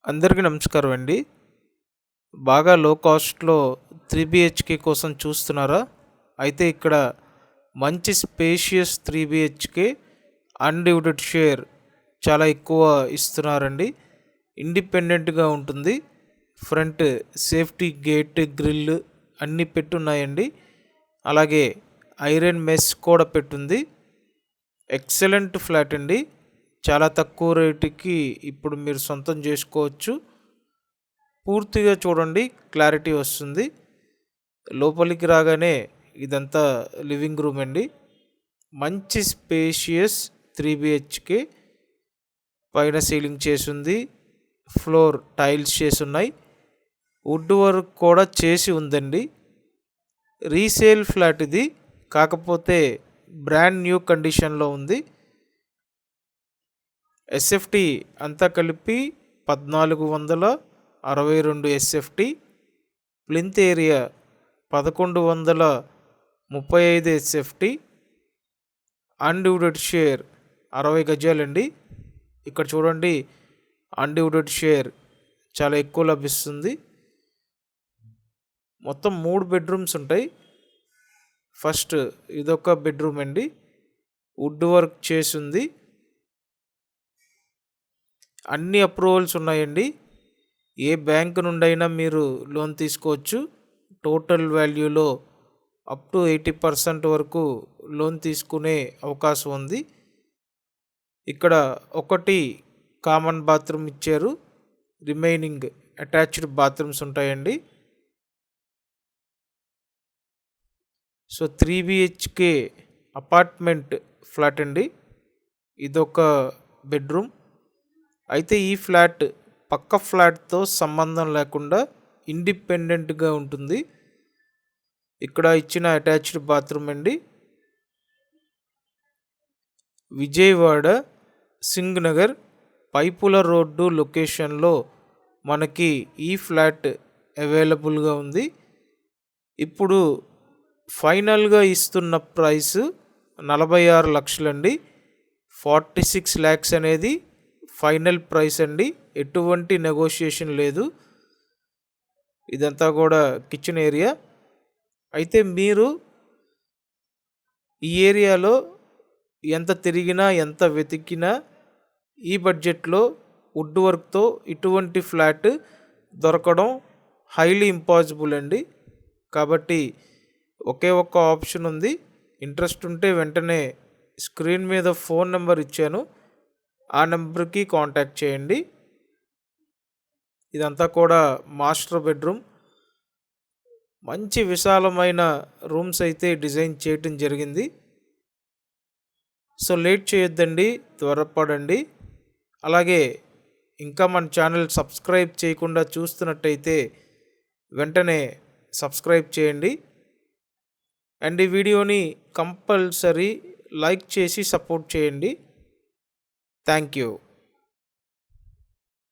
అందరికీ నమస్కారం అండి. బాగా లో కాస్ట్‌లో 3 బిహెచ్‌కే కోసం చూస్తున్నారా? అయితే ఇక్కడ మంచి స్పేషియస్ 3 బిహెచ్‌కే అన్‌డివైడెడ్ షేర్ చాలా ఎక్కువ ఇస్తున్నారండి. ఇండిపెండెంట్‌గా ఉంటుంది. ఫ్రంట్ సేఫ్టీ గేట్, గ్రిల్ అన్నీ పెట్టున్నాయండి. అలాగే ఐరన్ మెష్ కూడా పెట్టుంది. ఎక్సలెంట్ ఫ్లాట్ అండి. చాలా తక్కువ రేటుకి ఇప్పుడు మీరు సొంతం చేసుకోవచ్చు. పూర్తిగా చూడండి, క్లారిటీ వస్తుంది. లోపలికి రాగానే ఇదంతా లివింగ్ రూమ్ అండి. మంచి స్పేషియస్ 3 బిహెచ్కే. పైన సీలింగ్ చేసింది, ఫ్లోర్ టైల్స్ చేసి ఉన్నాయి, వుడ్ వర్క్ కూడా చేసి ఉందండి. రీసేల్ ఫ్లాట్ ఇది, కాకపోతే బ్రాండ్ న్యూ కండిషన్లో ఉంది. ఎస్ఎఫ్టీ అంతా కలిపి 1462 SFT. Plinth area 1135 SFT. Undivided share 60 గజాలండి. ఇక్కడ చూడండి, అన్డివైడెడ్ షేర్ చాలా ఎక్కువ లభిస్తుంది. మొత్తం 3 బెడ్రూమ్స్ ఉంటాయి. ఫస్ట్ ఇదొక బెడ్రూమ్ అండి, వుడ్ వర్క్ చేసింది, అన్ని అప్రూవల్స్ ఉన్నాయండి. ఏ బ్యాంక్ నుండైనా మీరు లోన్ తీసుకోవచ్చు. టోటల్ వాల్యూలో అప్ టు 80% వరకు లోన్ తీసుకునే అవకాశం ఉంది. ఇక్కడ ఒకటి కామన్ బాత్రూమ్ ఇచ్చారు, రిమైనింగ్ అటాచ్డ్ బాత్రూమ్స్ ఉంటాయండి. సో 3 బిహెచ్కే అపార్ట్మెంట్ ఫ్లాట్ అండి. ఇదొక బెడ్రూమ్. అయితే ఈ ఫ్లాట్ పక్క ఫ్లాట్తో సంబంధం లేకుండా ఇండిపెండెంట్గా ఉంటుంది. ఇక్కడ ఇచ్చిన అటాచ్డ్ బాత్రూమ్ అండి. విజయవాడ సింగ్ నగర్ పైపుల రోడ్డు లొకేషన్లో మనకి ఈ ఫ్లాట్ అవైలబుల్గా ఉంది. ఇప్పుడు ఫైనల్గా ఇస్తున్న ప్రైస్ 46 లక్షలండి. 46 lakhs అనేది ఫైనల్ ప్రైస్ అండి. ఎటువంటి నెగోషియేషన్ లేదు. ఇదంతా కూడా కిచెన్ ఏరియా. అయితే మీరు ఈ ఏరియాలో ఎంత తిరిగినా, ఎంత వెతికినా ఈ బడ్జెట్లో వుడ్ వర్క్తో ఇటువంటి ఫ్లాట్ దొరకడం హైలీ ఇంపాసిబుల్ అండి. కాబట్టి ఒకే ఒక్క ఆప్షన్ ఉంది. ఇంట్రెస్ట్ ఉంటే వెంటనే స్క్రీన్ మీద ఫోన్ నెంబర్ ఇచ్చాను, ఆ నెంబర్కి కాంటాక్ట్ చేయండి. ఇదంతా కూడా మాస్టర్ బెడ్రూమ్. మంచి విశాలమైన రూమ్స్ అయితే డిజైన్ చేయటం జరిగింది. సో లేట్ చేయొద్దండి, త్వరపడండి. అలాగే ఇంకా మన ఛానల్ సబ్స్క్రైబ్ చేయకుండా చూస్తున్నట్టయితే వెంటనే సబ్స్క్రైబ్ చేయండి. అండ్ ఈ వీడియోని కంపల్సరీ లైక్ చేసి సపోర్ట్ చేయండి. Thank you.